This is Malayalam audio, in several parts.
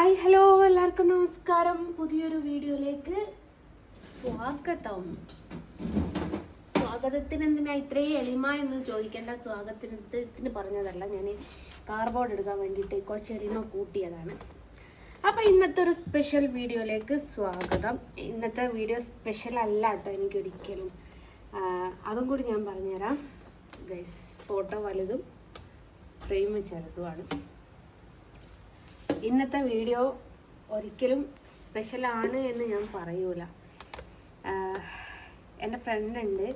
ഹായ് ഹലോ എല്ലാവർക്കും നമസ്കാരം. പുതിയൊരു വീഡിയോയിലേക്ക് സ്വാഗതം. സ്വാഗതത്തിന് എന്തിനാ ഇത്രയും എളിമ എന്ന് ചോദിക്കേണ്ട. സ്വാഗതത്തിന് പറഞ്ഞതല്ല, ഞാൻ കാർബോർഡ് എടുക്കാൻ വേണ്ടിയിട്ട് കുറച്ച് എളിമ കൂട്ടിയതാണ്. അപ്പോൾ ഇന്നത്തെ ഒരു സ്പെഷ്യൽ വീഡിയോയിലേക്ക് സ്വാഗതം. ഇന്നത്തെ വീഡിയോ സ്പെഷ്യൽ അല്ല കേട്ടോ, എനിക്കൊരിക്കലും. അതും കൂടി ഞാൻ പറഞ്ഞുതരാം ഗൈസ്. ഫോട്ടോ വലുതും ഫ്രെയിം ചെറുതുമാണ്. ഇന്നത്തെ വീഡിയോ ഒരിക്കലും സ്പെഷ്യലാണ് എന്ന് ഞാൻ പറയൂല. എൻ്റെ ഫ്രണ്ട് ഉണ്ട്,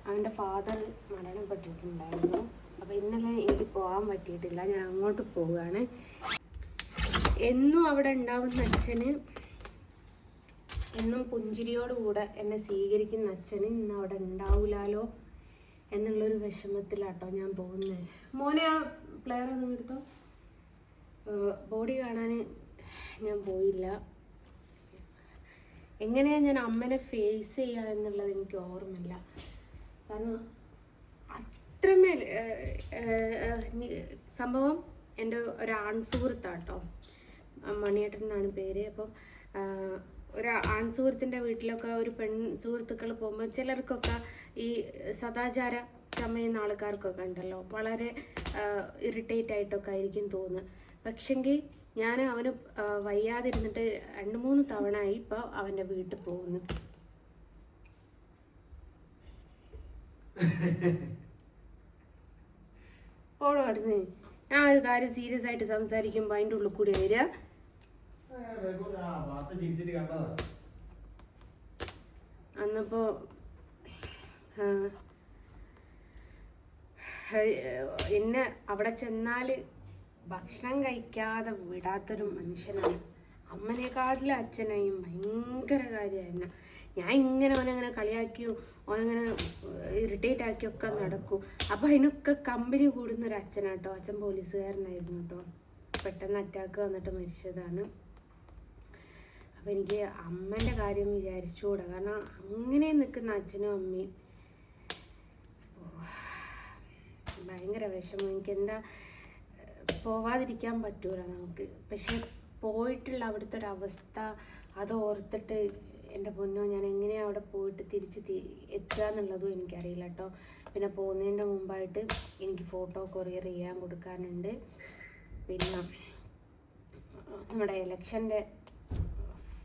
അവൻ്റെ ഫാദർ മരണപ്പെട്ടിട്ടുണ്ടായിരുന്നു. അപ്പോൾ ഇന്നലെ എനിക്ക് പോകാൻ പറ്റിയിട്ടില്ല, ഞാൻ അങ്ങോട്ട് പോവുകയാണ്. എന്നും അവിടെ ഉണ്ടാവുന്ന അച്ഛന്, എന്നും പുഞ്ചിരിയോടുകൂടെ എന്നെ സ്വീകരിക്കുന്ന അച്ഛന് ഇന്ന് അവിടെ ഉണ്ടാവില്ലല്ലോ എന്നുള്ളൊരു വിഷമത്തിലാട്ടോ ഞാൻ പോകുന്നത്. മോനെ ആ പ്ലെയർ ഒന്നും എടുത്തോ. ബോഡി കാണാൻ ഞാൻ പോയില്ല. എങ്ങനെയാണ് ഞാൻ അമ്മനെ ഫേസ് ചെയ്യുക എന്നുള്ളത് എനിക്ക് ഓർമ്മയില്ല. കാരണം അത്രമേൽ സംഭവം എൻ്റെ ഒരു ആൺസുഹൃത്താട്ടോ, മണിയേട്ടൻ എന്നാണ് പേര്. അപ്പം ഒരു ആൺസുഹൃത്തിൻ്റെ വീട്ടിലൊക്കെ ഒരു പെൺ സുഹൃത്തുക്കൾ പോകുമ്പോൾ ചിലർക്കൊക്കെ ഈ സദാചാര ചമയുന്ന ആൾക്കാർക്കൊക്കെ ഉണ്ടല്ലോ, വളരെ ഇറിറ്റേറ്റ് ആയിട്ടൊക്കെ ആയിരിക്കും തോന്നുന്നത്. പക്ഷെങ്കിൽ ഞാൻ അവന് വയ്യാതിരുന്നിട്ട് 2-3 തവണ ആയി ഇപ്പോൾ അവൻ്റെ വീട്ടിൽ പോകുന്നു. ഓടോ അടുന്ന് ഞാൻ ഒരു കാര്യം സീരിയസ് ആയിട്ട് സംസാരിക്കുമ്പോൾ അതിൻ്റെ ഉള്ളിൽ കൂടി വരിക. അന്നപ്പോ എന്നെ അവിടെ ചെന്നാൽ ഭക്ഷണം കഴിക്കാതെ വിടാത്തൊരു മനുഷ്യനാണ്. അമ്മനെക്കാട്ടിലും അച്ഛനായും ഭയങ്കര കാര്യമായിരുന്നു. ഞാൻ ഇങ്ങനെ ഓനങ്ങനെ കളിയാക്കിയോ ഓനങ്ങനെ ഇറിറ്റേറ്റ് ആക്കിയൊക്കെ നടക്കും. അപ്പം അതിനൊക്കെ കമ്പനി കൂടുന്നൊരു അച്ഛനാട്ടോ. അച്ഛൻ പോലീസുകാരനായിരുന്നു കേട്ടോ. പെട്ടെന്ന് അറ്റാക്ക് വന്നിട്ട് മരിച്ചതാണ്. അപ്പം എനിക്ക് അമ്മേൻ്റെ കാര്യം വിചാരിച്ചുകൂടാ. കാരണം അങ്ങനെ നിൽക്കുന്ന അച്ഛനും അമ്മയും ഭയങ്കര വിഷമം. എനിക്കെന്താ പോവാതിരിക്കാൻ പറ്റൂല നമുക്ക്. പക്ഷെ പോയിട്ടുള്ള അവിടുത്തെ ഒരു അവസ്ഥ അത് ഓർത്തിട്ട് എൻ്റെ പൊന്നോ, ഞാൻ എങ്ങനെയാണ് അവിടെ പോയിട്ട് തിരിച്ച് എത്തുക എന്നുള്ളതും എനിക്കറിയില്ല കേട്ടോ. പിന്നെ പോകുന്നതിൻ്റെ മുമ്പായിട്ട് എനിക്ക് ഫോട്ടോ കൊറിയർ ചെയ്യാൻ കൊടുക്കാനുണ്ട്. പിന്നെ നമ്മുടെ ഇലക്ഷൻ്റെ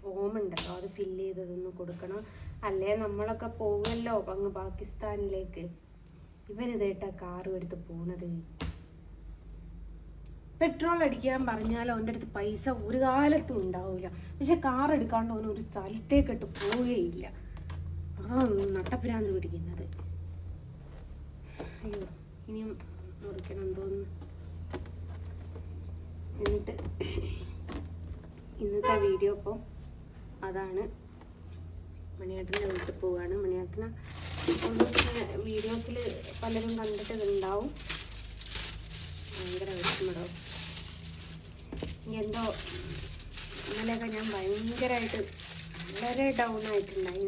ഫോം ഉണ്ടല്ലോ, അത് ഫില്ല് ചെയ്തതൊന്ന് കൊടുക്കണം. അല്ലേ നമ്മളൊക്കെ പോകുമല്ലോ അങ്ങ് പാകിസ്ഥാനിലേക്ക്. ഇവനിതേട്ടാ കാറും എടുത്ത് പോണത്. പെട്രോൾ അടിക്കാൻ പറഞ്ഞാൽ അവൻ്റെ അടുത്ത് പൈസ ഒരു കാലത്തും ഉണ്ടാവില്ല. പക്ഷെ കാർ എടുക്കാണ്ട് അവൻ ഒരു സ്ഥലത്തേക്കിട്ട് പോവുകയില്ല. അതാണ് നട്ടപ്പിരാന്ത് പിടിക്കുന്നത്. അയ്യോ, ഇനിയും മുറിക്കണം തോന്നുന്നു. എന്നിട്ട് ഇന്നത്തെ വീഡിയോ ഇപ്പം അതാണ്. മണിയേട്ടൻ്റെ വീട്ടിൽ പോവുകയാണ്. മണിയേട്ടനെ വീഡിയോസിൽ പലരും കണ്ടിട്ടുണ്ടാവും. ഭയങ്കര വിഷമടോ. എന്തോ ഇന്നലെയൊക്കെ ഞാൻ ഭയങ്കരമായിട്ട് വളരെ ഡൗൺ ആയിട്ടുണ്ടായി.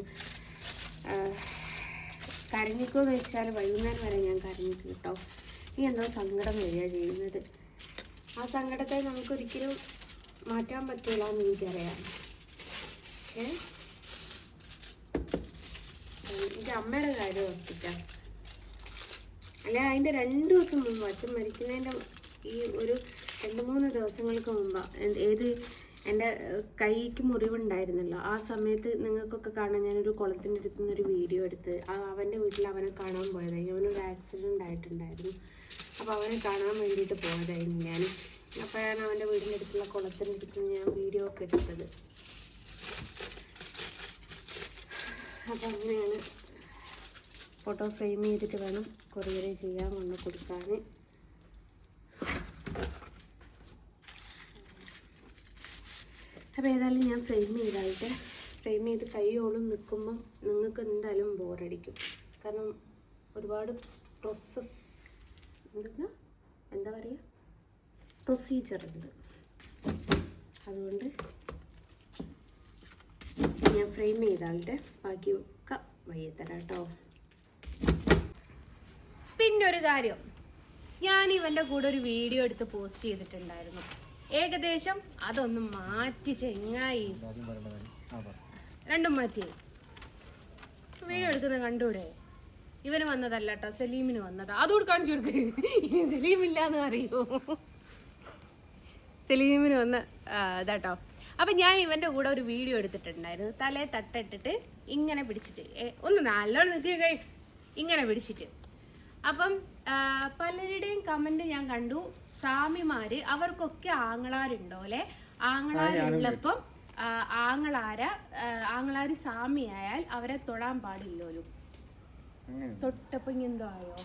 കരഞ്ഞിക്കുമെന്ന് വെച്ചാൽ വൈകുന്നേരം വരെ ഞാൻ കരഞ്ഞിട്ട് കേട്ടോ. ഈ എന്തോ സങ്കടം വരിക ചെയ്യുന്നത്. ആ സങ്കടത്തെ നമുക്കൊരിക്കലും മാറ്റാൻ പറ്റില്ല എന്ന് എനിക്കറിയാം. എൻ്റെ അമ്മയുടെ കാര്യം ഓർത്തിട്ടാ. അല്ല, അതിൻ്റെ 2 ദിവസം മുമ്പ്, അച്ഛൻ മരിക്കുന്നതിൻ്റെ ഈ ഒരു 2-3 ദിവസങ്ങൾക്ക് മുമ്പാണ് എൻ്റെ കൈക്ക് മുറിവുണ്ടായിരുന്നല്ലോ. ആ സമയത്ത് നിങ്ങൾക്കൊക്കെ കാണാൻ ഞാനൊരു കുളത്തിൻ്റെ അടുത്ത് നിന്നൊരു വീഡിയോ എടുത്ത് അവൻ്റെ വീട്ടിൽ അവനെ കാണാൻ പോയതായിരുന്നു. അവനൊരു ആക്സിഡൻ്റ് ആയിട്ടുണ്ടായിരുന്നു. അപ്പോൾ അവനെ കാണാൻ വേണ്ടിയിട്ട് പോയതായിരുന്നു ഞാൻ. അപ്പോഴാണ് അവൻ്റെ വീടിൻ്റെ അടുത്തുള്ള കുളത്തിൻ്റെ അടുത്ത് ഞാൻ വീഡിയോ ഒക്കെ എടുത്തത്. അപ്പോൾ അങ്ങനെയാണ്. ഫോട്ടോ ഫ്രെയിം ചെയ്തിട്ട് വേണം കൊറിയർ ചെയ്യാൻ കൊണ്ട് കൊടുക്കാൻ. അപ്പോൾ ഏതായാലും ഞാൻ ഫ്രെയിം ചെയ്ത് കൈയോളം നിൽക്കുമ്പം നിങ്ങൾക്ക് എന്തായാലും ബോറടിക്കും. കാരണം ഒരുപാട് പ്രൊസീജിയർ ഉണ്ട്. അതുകൊണ്ട് ഞാൻ ഫ്രെയിം ചെയ്താളുടെ ബാക്കിയൊക്കെ വയ്യത്തരാം കേട്ടോ. പിന്നൊരു കാര്യം, ഞാൻ ഇവൻ്റെ കൂടെ ഒരു വീഡിയോ എടുത്ത് പോസ്റ്റ് ചെയ്തിട്ടുണ്ടായിരുന്നു. ഏകദേശം അതൊന്ന് മാറ്റി ചെങ്ങായി, രണ്ടും മാറ്റി. വീഡിയോ എടുക്കുന്നത് കണ്ടൂടെ? ഇവന് വന്നതല്ല കേട്ടോ, സലീമിന് വന്നതാ. അതുകൂടെ കാണിച്ചു കൊടുക്ക്. ഇനി സലീമില്ലാന്ന് അറിയോ? സലീമിന് വന്ന ഇതാട്ടോ. അപ്പം ഞാൻ ഇവൻ്റെ കൂടെ ഒരു വീഡിയോ എടുത്തിട്ടുണ്ടായിരുന്നു. തലയെ തട്ടിട്ടിട്ട് ഇങ്ങനെ പിടിച്ചിട്ട് ഒന്ന് നല്ലോണം നിൽക്കുക, ഇങ്ങനെ പിടിച്ചിട്ട്. അപ്പം പലരുടെയും കമൻറ്റ് ഞാൻ കണ്ടു, സ്വാമിമാര് അവർക്കൊക്കെ ആങ്ങളാരുണ്ടോ അല്ലെ, ആങ്ങളാരുള്ളപ്പം ആങ്ങളാര് സ്വാമിയായാൽ അവരെ തൊടാൻ പാടില്ലല്ലോ. തൊട്ടപ്പോ എന്തോ ആയോ?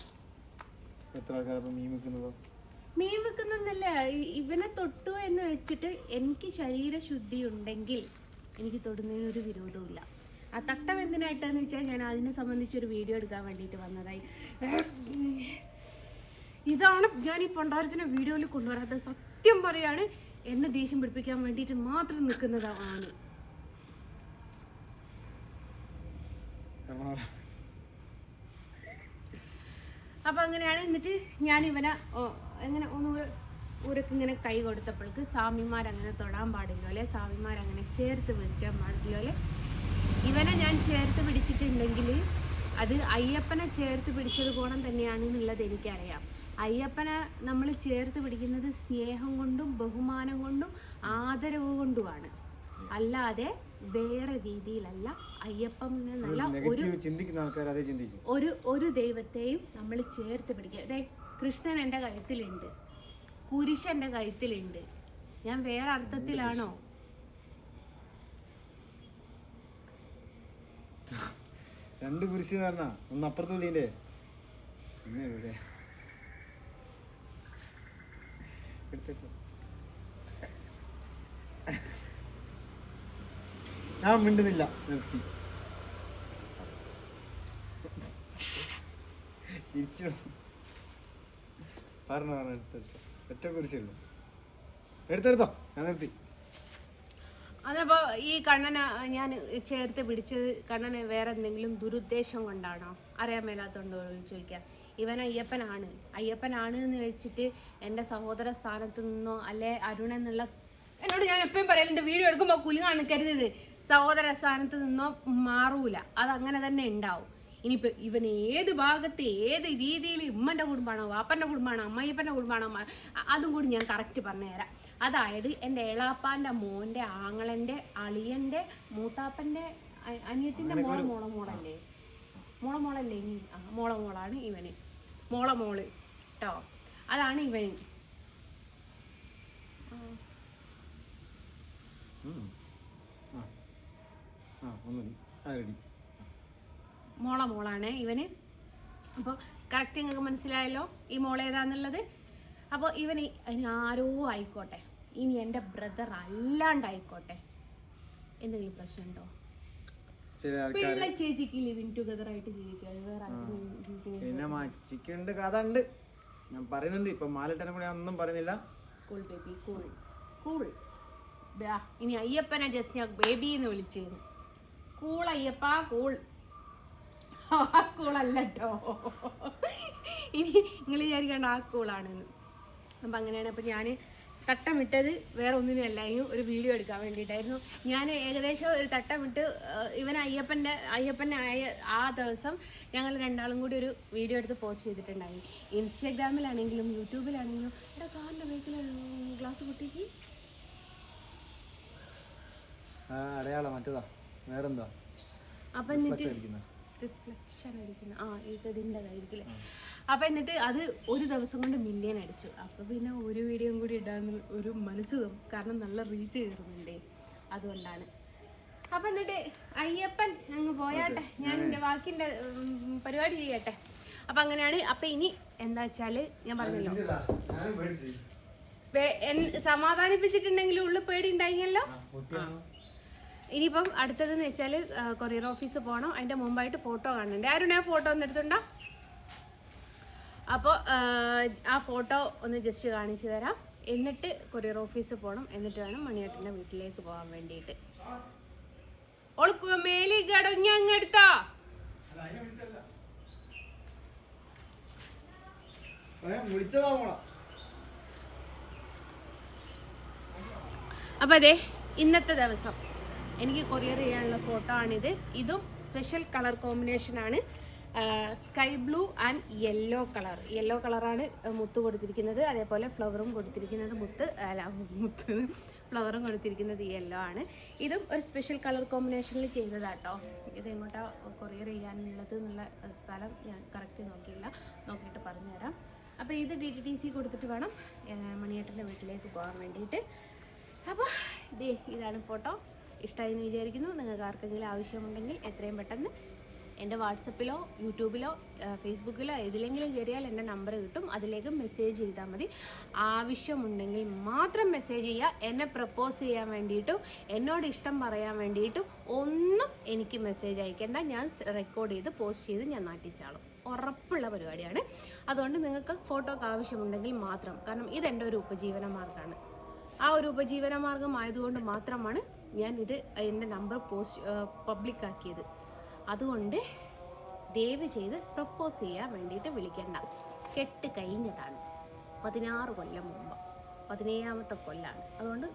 മീൻ വെക്കുന്നല്ല, ഇവനെ തൊട്ടു എന്ന് വെച്ചിട്ട് എനിക്ക് ശരീരശുദ്ധി ഉണ്ടെങ്കിൽ എനിക്ക് തൊടുന്നതിന് ഒരു വിരോധവും ഇല്ല. ആ തട്ടം എന്തിനായിട്ടെന്ന് വെച്ചാൽ ഞാൻ അതിനെ സംബന്ധിച്ചൊരു വീഡിയോ എടുക്കാൻ വേണ്ടിയിട്ട് വന്നതായി. ഇതാണ് ഞാൻ ഈ പണ്ടാരത്തിനെ വീഡിയോയിൽ കൊണ്ടുവരാത്തത്. സത്യം പറയാണ്, എന്നെ ദേഷ്യം പിടിപ്പിക്കാൻ വേണ്ടിയിട്ട് മാത്രം നിൽക്കുന്നതാണ്. അപ്പൊ അങ്ങനെയാണ്. എന്നിട്ട് ഞാൻ ഇവനെ എങ്ങനെ ഊരക്ക് ഇങ്ങനെ കൈ കൊടുത്തപ്പോൾക്ക് സ്വാമിമാരങ്ങനെ തൊടാൻ പാടില്ലോ അല്ലെ, സ്വാമിമാരങ്ങനെ ചേർത്ത് പിടിക്കാൻ പാടില്ലോ അല്ലെ. ഇവനെ ഞാൻ ചേർത്ത് പിടിച്ചിട്ടുണ്ടെങ്കിൽ അത് അയ്യപ്പനെ ചേർത്ത് പിടിച്ചത് ഗുണം തന്നെയാണ് എന്നുള്ളത് എനിക്കറിയാം. അയ്യപ്പനെ നമ്മൾ ചേർത്ത് പിടിക്കുന്നത് സ്നേഹം കൊണ്ടും ബഹുമാനം കൊണ്ടും ആദരവ് കൊണ്ടുമാണ്, അല്ലാതെ വേറെ രീതിയിലല്ല. അയ്യപ്പൻ എന്നല്ല ഒരു ദൈവത്തെയും നമ്മൾ ചേർത്ത് പിടിക്കുക. കൃഷ്ണൻ എൻ്റെ കഴുത്തിലുണ്ട്, കുരിശ് എൻ്റെ കഴുത്തിലുണ്ട്. ഞാൻ വേറെ അർത്ഥത്തിലാണോ? രണ്ട് കുരിശ് പറഞ്ഞ ഒന്ന് അപ്പുറത്തൂല്ലേ? ഞാൻ മിണ്ടുന്നില്ല, നിർത്തി. ചിരിച്ചു പറഞ്ഞു എടുത്തെടുത്തോ, ഒറ്റ കുരിശുള്ളൂ, എടുത്തെടുത്തോ, ഞാൻ നിർത്തി. അതപ്പോ ഈ കണ്ണനെ ഞാൻ ചേർത്ത് പിടിച്ചത് കണ്ണനെ വേറെ എന്തെങ്കിലും ദുരുദ്ദേശം കൊണ്ടാണോ? അറിയാൻ മേലാത്തോണ്ടോ ചോദിക്കാം. ഇവൻ അയ്യപ്പനാണ് എന്ന് വെച്ചിട്ട് എൻ്റെ സഹോദര സ്ഥാനത്ത് നിന്നോ അല്ലെ അരുൺ എന്നുള്ള, എന്നോട് ഞാൻ എപ്പോഴും പറയല, എൻ്റെ വീഡിയോ എടുക്കുമ്പോൾ കുലുങ്ങാണ് കരുതരുത്. സഹോദര സ്ഥാനത്ത് നിന്നോ മാറൂല, അതങ്ങനെ തന്നെ ഉണ്ടാവും. ഇനിയിപ്പോൾ ഇവൻ ഏത് ഭാഗത്ത് ഏത് രീതിയിൽ ഉമ്മൻ്റെ കുടുംബമാണോ വാപ്പൻ്റെ കുടുംബമാണോ അമ്മയ്യപ്പൻ്റെ കുടുംബമാണോ അതും കൂടി ഞാൻ കറക്റ്റ് പറഞ്ഞുതരാം. അതായത് എൻ്റെ ഏളാപ്പാൻ്റെ മോൻ്റെ ആങ്ങളൻ്റെ അളിയൻ്റെ മൂത്താപ്പൻ്റെ അനിയത്തിൻ്റെ മോളല്ലേ ഇനി മോളാണ് ഇവന്, മോള് കേട്ടോ, അതാണ് ഇവന്. മോളാണ് ഇവന്. അപ്പോൾ കറക്റ്റ് നിങ്ങൾക്ക് മനസ്സിലായല്ലോ ഈ മോളേതാന്നുള്ളത്. അപ്പോൾ ഇവന് ഇനി ആരോ ആയിക്കോട്ടെ, ഇനി എൻ്റെ ബ്രദർ അല്ലാണ്ടായിക്കോട്ടെ, എന്തെങ്കിലും പ്രശ്നമുണ്ടോ? പിള്ള ചേച്ചിക്ക് ലിവിങ് ടുഗദർ ആയിട്ട് ജീവിക്കാണ്ട് കഥ ഉണ്ട്, ഞാൻ പറയുന്നുണ്ട്. ഇപ്പൊ മാലിട്ടനെ കൂടെ ഒന്നും പറയുന്നില്ല. Cool baby, cool. ഇനി അയ്യപ്പനെ ജസ്റ്റ് ഞാൻ ബേബി എന്ന് വിളിച്ചത്. Cool Ayyappa, cool. കൂളല്ല കേട്ടോ, ഇനി നിങ്ങൾ വിചാരിക്കേണ്ട ആ കൂളാണെന്ന്. അപ്പം അങ്ങനെയാണ്. അപ്പം ഞാൻ തട്ടമിട്ടത് വേറെ ഒന്നിനുമല്ല, ഒരു വീഡിയോ എടുക്കാൻ വേണ്ടിയിട്ടായിരുന്നു. ഞാൻ ഏകദേശം ഒരു തട്ടമിട്ട് ഇവൻ അയ്യപ്പൻ്റെ ആയ ആ ദിവസം ഞങ്ങൾ രണ്ടാളും കൂടി ഒരു വീഡിയോ എടുത്ത് പോസ്റ്റ് ചെയ്തിട്ടുണ്ടായി. ഇൻസ്റ്റാഗ്രാമിലാണെങ്കിലും യൂട്യൂബിലാണെങ്കിലും. എടാ കാറിൻ്റെ ബേക്കിൽ ഗ്ലാസ് പൊട്ടിക്ക് അടയാളം മറ്റേതാ വേറെന്താ. അപ്പം എന്നിട്ട് റിഫ്ലക്ഷൻ അടിക്കുന്ന ഇതിൻ്റെതായിരിക്കില്ലേ. അപ്പം എന്നിട്ട് അത് ഒരു ദിവസം കൊണ്ട് മില്യൺ അടിച്ചു. അപ്പം പിന്നെ ഒരു വീഡിയോ കൂടി ഇടാന്ന് ഒരു മനസ്സ്, കാരണം നല്ല റീച്ച് കയറുന്നുണ്ടേ, അതുകൊണ്ടാണ്. അപ്പം എന്നിട്ട് അയ്യപ്പൻ അങ്ങ് പോയാട്ടെ, ഞാൻ എൻ്റെ ബാക്കിൻ്റെ പരിപാടി ചെയ്യട്ടെ. അപ്പം അങ്ങനെയാണ്. അപ്പം ഇനി എന്താ വെച്ചാൽ ഞാൻ പറഞ്ഞല്ലോ, സമാധാനിപ്പിച്ചിട്ടുണ്ടെങ്കിൽ ഉള്ളിൽ പേടി ഉണ്ടായില്ലോ. ഇനിയിപ്പം അടുത്തതെന്ന് വെച്ചാൽ കൊറിയർ ഓഫീസ് പോകണം. അതിൻ്റെ മുമ്പായിട്ട് ഫോട്ടോ കാണുന്നുണ്ട്. ആരും ആ ഫോട്ടോ ഒന്ന് എടുത്തുണ്ടോ? അപ്പോൾ ആ ഫോട്ടോ ഒന്ന് ജസ്റ്റ് കാണിച്ചു തരാം. എന്നിട്ട് കൊറിയർ ഓഫീസിൽ പോകണം. എന്നിട്ട് വേണം മണിയേട്ടൻ്റെ വീട്ടിലേക്ക് പോകാൻ വേണ്ടിയിട്ട്. ഓൾക്ക് മേലി കടഞ്ഞെടുത്താ അപ്പോൾ അതെ ഇന്നത്തെ ദിവസം എനിക്ക് കൊറിയർ ചെയ്യാനുള്ള ഫോട്ടോ ആണിത്. ഇതും സ്പെഷ്യൽ കളർ കോമ്പിനേഷനാണ്. സ്കൈ ബ്ലൂ ആൻഡ് യെല്ലോ കളറാണ് മുത്ത് കൊടുത്തിരിക്കുന്നത്. അതേപോലെ ഫ്ലവറും കൊടുത്തിരിക്കുന്നത് ഫ്ലവറും കൊടുത്തിരിക്കുന്നത് യെല്ലോ ആണ്. ഇതും ഒരു സ്പെഷ്യൽ കളർ കോമ്പിനേഷനിൽ ചെയ്തതാട്ടോ. ഇത് എങ്ങോട്ടാ കൊറിയർ ചെയ്യാനുള്ളത് എന്നുള്ള സ്ഥലം ഞാൻ കറക്റ്റ് നോക്കിയിട്ട് പറഞ്ഞുതരാം. അപ്പോൾ ഇത് DTTC കൊടുത്തിട്ട് വേണം മണിയേട്ടൻ്റെ വീട്ടിലേക്ക് പോകാൻ വേണ്ടിയിട്ട്. അപ്പോൾ ഇതാണ് ഫോട്ടോ. ഇഷ്ടമായി എന്ന് വിചാരിക്കുന്നു. നിങ്ങൾക്ക് ആർക്കെങ്കിലും ആവശ്യമുണ്ടെങ്കിൽ എത്രയും പെട്ടെന്ന് എൻ്റെ വാട്സപ്പിലോ യൂട്യൂബിലോ ഫേസ്ബുക്കിലോ ഏതിലെങ്കിലും കയറിയാൽ എൻ്റെ നമ്പർ കിട്ടും. അതിലേക്ക് മെസ്സേജ് ചെയ്താൽ മതി. ആവശ്യമുണ്ടെങ്കിൽ മാത്രം മെസ്സേജ് ചെയ്യുക. എന്നെ പ്രപ്പോസ് ചെയ്യാൻ വേണ്ടിയിട്ടും എന്നോട് ഇഷ്ടം പറയാൻ വേണ്ടിയിട്ടും ഒന്നും എനിക്ക് മെസ്സേജ് അയക്കേണ്ട. ഞാൻ റെക്കോർഡ് ചെയ്ത് പോസ്റ്റ് ചെയ്ത് ഞാൻ നാട്ടിച്ചാളും. ഉറപ്പുള്ള പരിപാടിയാണ്. അതുകൊണ്ട് നിങ്ങൾക്ക് ഫോട്ടോക്ക് ആവശ്യമുണ്ടെങ്കിൽ മാത്രം. കാരണം ഇതെൻ്റെ ഒരു ഉപജീവന മാർഗ്ഗമാണ്. ആ ഒരു ഉപജീവന മാർഗ്ഗം ആയതുകൊണ്ട് മാത്രമാണ് ഞാൻ ഇത് എൻ്റെ നമ്പർ പബ്ലിക്കാക്കിയത്. അതുകൊണ്ട് ദയവ് ചെയ്ത് പ്രപ്പോസ് ചെയ്യാൻ വേണ്ടിയിട്ട് വിളിക്കേണ്ട. കെട്ട് കഴിഞ്ഞതാണ് 16 കൊല്ലം മുമ്പ്. 17ാമത്തെ കൊല്ലാണ്. അതുകൊണ്ട്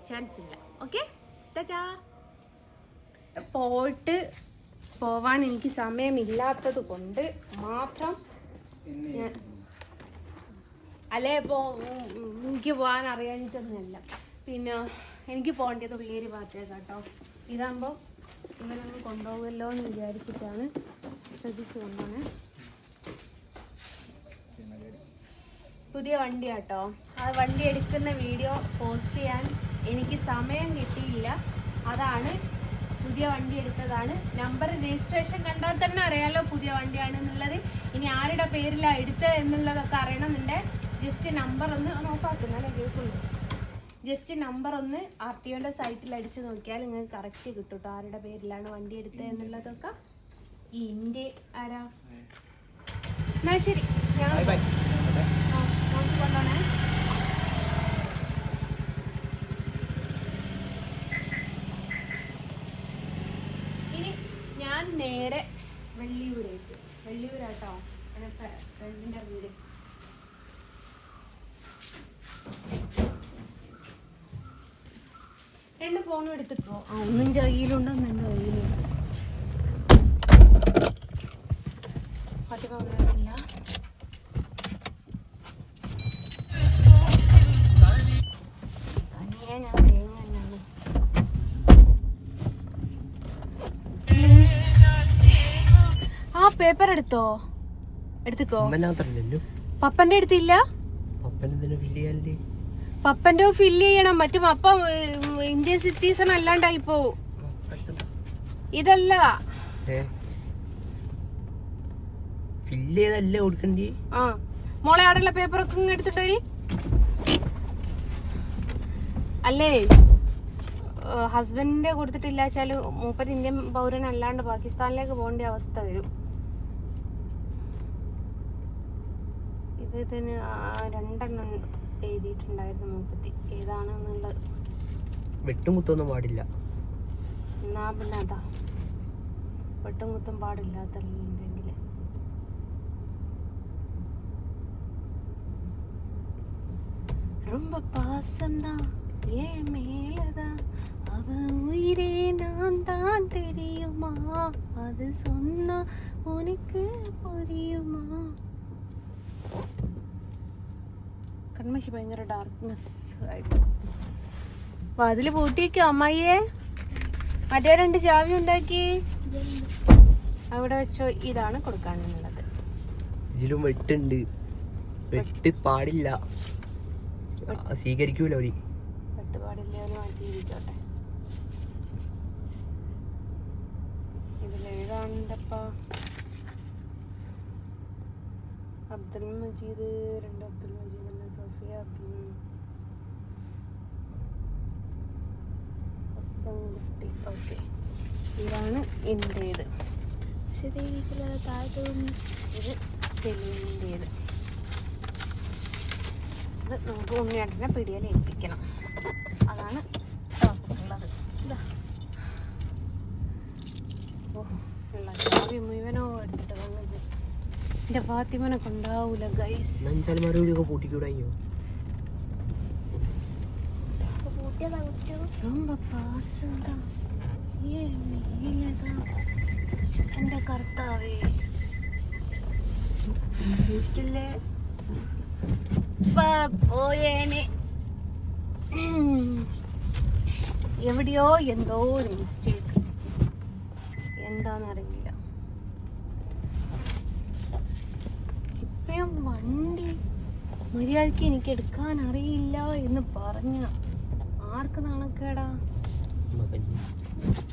ചാൻസ് ഇല്ല. ഓക്കെ, ടാറ്റാ. പോവാൻ എനിക്ക് സമയമില്ലാത്തത് കൊണ്ട് മാത്രം ഞാൻ എനിക്ക് പോകാൻ അറിയാഞ്ഞിട്ടൊന്നുമല്ല. പിന്നെ എനിക്ക് പോകേണ്ടത് ഉള്ളേരി ഭാഗത്തേക്ക് കേട്ടോ. ഇതാകുമ്പോൾ ഇവരൊന്ന് കൊണ്ടുപോകുമല്ലോ എന്ന് വിചാരിച്ചിട്ടാണ്. ശ്രദ്ധിച്ചു കൊണ്ടാണ്. പുതിയ വണ്ടി കേട്ടോ. ആ വണ്ടി എടുക്കുന്ന വീഡിയോ പോസ്റ്റ് ചെയ്യാൻ എനിക്ക് സമയം കിട്ടിയില്ല. അതാണ് പുതിയ വണ്ടി എടുത്തതാണ്. നമ്പർ രജിസ്ട്രേഷൻ കണ്ടാൽ തന്നെ അറിയാലോ പുതിയ വണ്ടിയാണെന്നുള്ളത്. ഇനി ആരുടെ പേരിലാണ് എടുത്തത് എന്നുള്ളതൊക്കെ അറിയണമെന്നുണ്ട്. ജസ്റ്റ് നമ്പർ ഒന്ന് നോക്കാക്കുന്നല്ലേ കേൾക്കുള്ളൂ. ജസ്റ്റ് നമ്പർ ഒന്ന് RTOൻ്റെ സൈറ്റിൽ അടിച്ച് നോക്കിയാൽ നിങ്ങൾക്ക് കറക്റ്റ് കിട്ടും കേട്ടോ ആരുടെ പേരിലാണ് വണ്ടി എടുത്തത് എന്നുള്ളതൊക്കെ. ഈ ഇന്ത്യ ആരാ? എന്നാ ശരി, ഞങ്ങൾ കൊണ്ടോണേ. ഇനി ഞാൻ നേരെ വെള്ളിയൂരാട്ടോ എൻ്റെ ഫ്രണ്ടിൻ്റെ വീട്. രണ്ട് ഫോണും എടുത്തിട്ടോ. ഒന്നും കയ്യിലുണ്ടോ എൻ്റെ കയ്യിലുണ്ട്. പതിവില്ല. തനിയെ ഞാൻ തേങ്ങ തന്നെയാണ്. ആ പേപ്പർ എടുത്തോ? എടുത്തിക്കോ. പപ്പന്റെ അടുത്തില്ല. പപ്പന്റെ ഫില്ല് ചെയ്യണം. മറ്റും അപ്പം ഇന്ത്യൻ സിറ്റിസൺ അല്ലാണ്ടായി പോവും. ഇതല്ല ആ മോളെ അവിടെയുള്ള പേപ്പറൊക്കെ എടുത്തിട്ട് അല്ലേ. ഹസ്ബൻഡിന്റെ കൊടുത്തിട്ടില്ല വെച്ചാല് മൂപ്പര് ഇന്ത്യൻ പൗരൻ അല്ലാണ്ട് പാകിസ്ഥാനിലേക്ക് പോകേണ്ട അവസ്ഥ വരും. ഇതിന് 2 എണ്ണം എഴുതിയിട്ടുണ്ടായിരുന്നു മൂപ്പത്തി. ഏതാണെന്നുള്ളത് വെട്ടുമുത്തൊന്നും പാടില്ല. എന്നാ പിന്നെ അതാ വെട്ടുമുത്തും പാടില്ലാത്തുണ്ടെങ്കിൽ ரொம்ப பாசம்தான் ஏன் மேலதான் அவ உயிரே நான் தான் தெரியுமா அது சொன்னா உனக்கு புரியுமா. കൺമശി ഭയങ്കര ഡാർക്ക്നെസ് ആയിട്ട്. വാതില് പൂട്ടിയേക്കോ അമ്മായിയെ? മറ്റേ 2 ചാവി ഉണ്ടാക്കി അവിടെ വെച്ചോ. ഇതാണ് കൊടുക്കാനുള്ളത്. ഇതിലും വെട്ടുണ്ട്. വെട്ട് പാടില്ല, സ്വീകരിക്കൂല. വെട്ട് പാടില്ല മാറ്റിയിരിക്കോട്ടെ. ഇതിലേതാണ്ടപ്പാ? അബ്ദുൽ മജീദ് 2 അബ്ദുൽ മജീദ് സോഫിയ ഹസൻകുട്ടി. ഓക്കെ, ഇതാണ് എൻ്റേത്. പക്ഷേ താഴത്ത് ഇത് സെലീനിൻ്റേത്. ഇത് നമുക്ക് ഉണ്ണിയേട്ടനെ പിടിയിൽ ഏൽപ്പിക്കണം. അതാണ് ഉള്ളത്. ഇതാ ഉള്ള ചാവി മുഴുവനോ എടുത്തിട്ട് വന്നത്. എൻ്റെ ഫാത്തിമനെ കൊണ്ടാവൂല ഗൈസ്. ரொம்ப பாசம்தான். ஏன் மேலதான் എന്റെ കർത്താവേ. വീട്ടിലെ പോയേനെ. എവിടെയോ എന്തോ ഒരു മിസ്റ്റേക്ക്, എന്താന്നറിയില്ല. ഇപ്പഴും വണ്ടി മര്യാദക്ക് എനിക്ക് എടുക്കാൻ അറിയില്ല എന്ന് പറഞ്ഞ ആർക്ക് നാണക്കേടാ?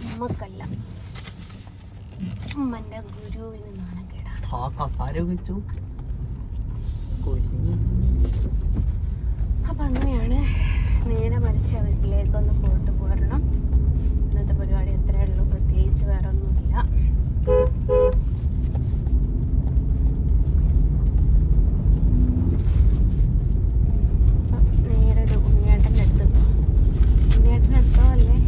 ഉമ്മക്കല്ല, ഉമ്മന്റെ ഗുരുവിന് നാണക്കേടാണ്. ആ കസാര വെച്ചു. അപ്പൊ അങ്ങനെയാണ്. നേരെ മരിച്ച വീട്ടിലേക്കൊന്ന് പോയിട്ട് പോരണം. ഇന്നത്തെ പരിപാടി എത്രയേ ഉള്ളൂ, പ്രത്യേകിച്ച് വേറെ ഒന്നുമില്ല. നേരെ ഒരു ഉണ്ണിയേട്ടൻ്റെ അടുത്തോ അല്ലേ?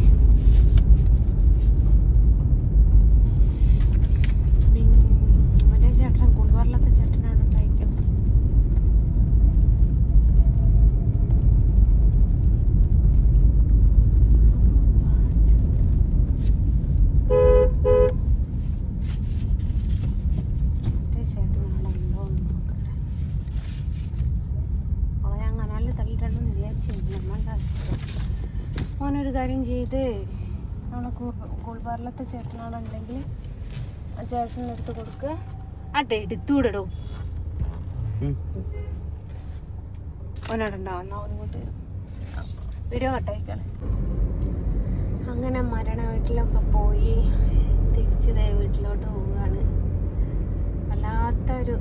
മറ്റേ ചേട്ടൻ കുൾവാറിലത്തെ ചേട്ടനാണ് ഉണ്ടായിരിക്കും. ഓനൊരു കാര്യം ചെയ്ത് നമ്മളെ കൂൾബാറിലത്തെ ചേട്ടനോടുണ്ടെങ്കിൽ ആ ചേട്ടൻ്റെ അടുത്ത് കൊടുക്കുക. എടുത്തുവിടടോ. ഓനോടുണ്ടാവുന്ന ഓനിങ്ങോട്ട് വീഡിയോ കട്ടായിക്കാണ്. അങ്ങനെ മരണ വീട്ടിലൊക്കെ പോയി തിരിച്ച് വീട്ടിലോട്ട് പോവുകയാണ്. വല്ലാത്തൊരു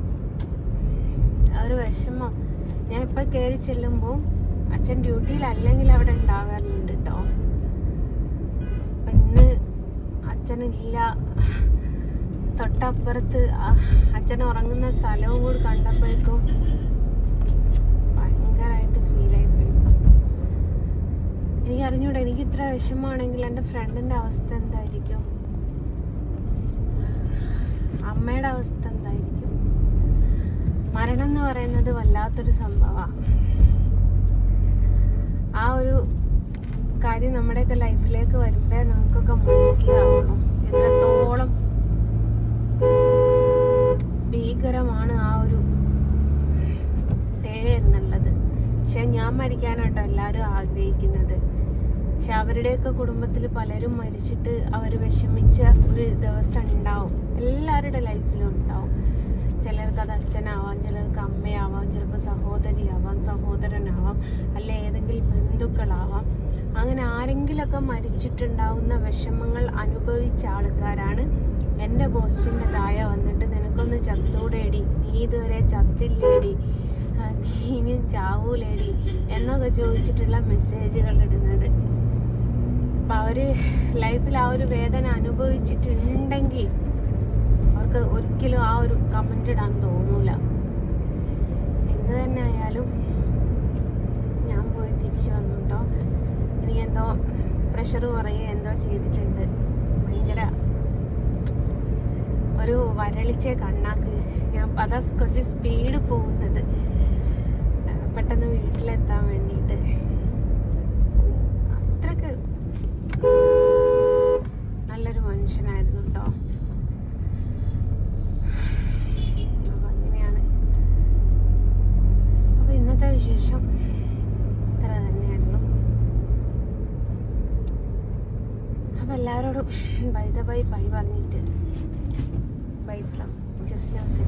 വിഷമം. ഞാൻ ഇപ്പം കയറി ചെല്ലുമ്പോൾ അച്ഛൻ ഡ്യൂട്ടിയിലല്ലെങ്കിൽ അവിടെ ഉണ്ടാകാറുണ്ട് കേട്ടോ. അപ്പം ഇന്ന് അച്ഛനില്ല. തൊട്ടപ്പുറത്ത് അച്ഛൻ ഉറങ്ങുന്ന സ്ഥലവും കൂടി കണ്ടപ്പോഴേക്കും ഭയങ്കരമായിട്ട് ഫീലായി പോയി. എനിക്ക് അറിഞ്ഞൂടെ, എനിക്ക് ഇത്ര വിഷമമാണെങ്കിൽ എൻ്റെ ഫ്രണ്ടിൻ്റെ അവസ്ഥ എന്തായിരിക്കും, അമ്മയുടെ അവസ്ഥ എന്തായിരിക്കും? മരണം എന്ന് പറയുന്നത് വല്ലാത്തൊരു സംഭവമാണ്. ആ ഒരു കാര്യം നമ്മുടെയൊക്കെ ലൈഫിലേക്ക് വരുമ്പോഴേ നമുക്കൊക്കെ മനസ്സിലാവുള്ളൂ എത്രത്തോളം ഭീകരമാണ് ആ ഒരു ഡേ എന്നുള്ളത്. പക്ഷെ ഞാൻ മരിക്കാനാട്ടോ എല്ലാവരും ആഗ്രഹിക്കുന്നത്. പക്ഷെ അവരുടെയൊക്കെ കുടുംബത്തിൽ പലരും മരിച്ചിട്ട് അവർ വിഷമിച്ച ഒരു ദിവസം ഉണ്ടാവും, എല്ലാവരുടെ ലൈഫിലും ഉണ്ടാവും. ചിലർക്ക് അത് അച്ഛനാവാം, ചിലർക്ക് അമ്മയാവാം, ചിലപ്പോൾ സഹോദരിയാവാം, സഹോദരനാവാം, അല്ല ഏതെങ്കിലും ബന്ധുക്കളാവാം. അങ്ങനെ ആരെങ്കിലൊക്കെ മരിച്ചിട്ടുണ്ടാവുന്ന വിഷമങ്ങൾ അനുഭവിച്ച ആൾക്കാരാണ് എൻ്റെ പോസ്റ്റിൻ്റെ താഴെ വന്നിട്ട് നിനക്കൊന്ന് ചത്തൂടേടി, നീ ഇതുവരെ ചത്തില്ലേടി, നീ ഇനിയും ചാവൂലേടി എന്നൊക്കെ ചോദിച്ചിട്ടുള്ള മെസ്സേജുകൾ ഇടുന്നത്. അപ്പം അവർ ലൈഫിൽ ആ ഒരു വേദന അനുഭവിച്ചിട്ടുണ്ടെങ്കിൽ അവർക്ക് ഒരിക്കലും ആ ഒരു കമൻ്റ് ഇടാൻ തോന്നൂല. എന്ത് തന്നെ ആയാലും ഞാൻ പോയി തിരിച്ചു വന്നു കേട്ടോ. എനിക്ക് എന്തോ പ്രഷർ കുറയുക എന്തോ ചെയ്തിട്ടുണ്ട്. ഭയങ്കര ഒരു വരളിച്ച കണ്ണാക്ക്. ഞാൻ അതാ കുറച്ച് സ്പീഡ് പോകുന്നത് പെട്ടെന്ന് വീട്ടിലെത്താൻ വേണ്ടിയിട്ട്. അത്രക്ക് നല്ലൊരു മനുഷ്യനായിരുന്നു കേട്ടോ. അപ്പം അങ്ങനെയാണ്. അപ്പം ഇന്നത്തെ വിശേഷം ഇത്ര തന്നെയാണല്ലോ. അപ്പം എല്ലാവരോടും ബൈ പറഞ്ഞിട്ട് ബൈ ഫ്രം ജസ്റ്റ്